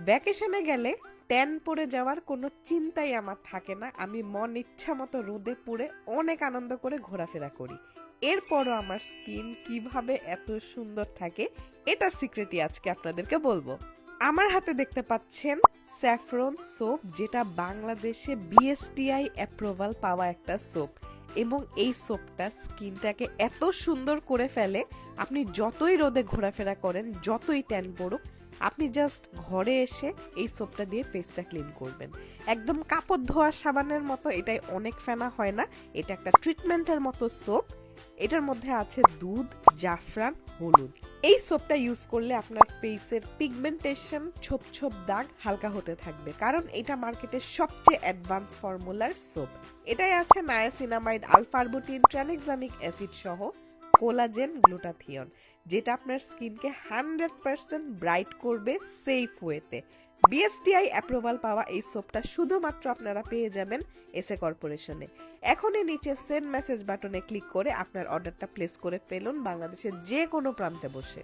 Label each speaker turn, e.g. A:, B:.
A: ভ্যাকেশনে গেলে ট্যান পড়ে যাওয়ার কোনো চিন্তাই আমার থাকে না। আমি মন ইচ্ছা মতো রোদে পুড়ে অনেক আনন্দ করে ঘোরাফেরা করি। এরপরও আমার স্কিন কিভাবে এত সুন্দর থাকে এটা সিক্রেটই আজকে আপনাদেরকে বলবো। আমার হাতে দেখতে পাচ্ছেন স্যাফরন সোপ, যেটা বাংলাদেশে বিএসটিআই অ্যাপ্রুভাল পাওয়া একটা সোপ, এবং এই সোপটা স্কিনটাকে এত সুন্দর করে ফেলে। আপনি যতই রোদে ঘোরাফেরা করেন, যতই ট্যান পড়ুক, আপনি জাস্ট ঘরে এসে এই সোপটা দিয়ে ফেসটা ক্লিন করবেন। একদম কাপড় ধোয়া সাবানের মতো, এটাই অনেক ফেনা হয় না। এটা একটা ট্রিটমেন্টের মতো সোপ। এটার মধ্যে আছে দুধ, জাফরান, হলুদ। এই সোপটা ইউজ করলে আপনার ফেসের পিগমেন্টেশন, ছোপ ছোপ দাগ হালকা হতে থাকবে, কারণ এটা মার্কেটের সবচেয়ে অ্যাডভান্স ফর্মুলার সোপ। এটাই আছে নায়াসিনামাইড, আলফারবুটিন, ট্রানএক্সামিক অ্যাসিড সহ কোলাজেন, গ্লুটাথিয়ন, যেটা আপনার স্কিনকে 100% ব্রাইট করবে সেফ ওয়েতে। বিএসটিআই অ্যাপ্রুভাল পাওয়া এই সোপটা শুধুমাত্র আপনারা পেয়ে যাবেন এসএ কর্পোরেশনে। এখনই নিচে সেন্ড মেসেজ বাটনে ক্লিক করে আপনার অর্ডারটা প্লেস করে ফেলুন বাংলাদেশের যে কোনো প্রান্তে বসে।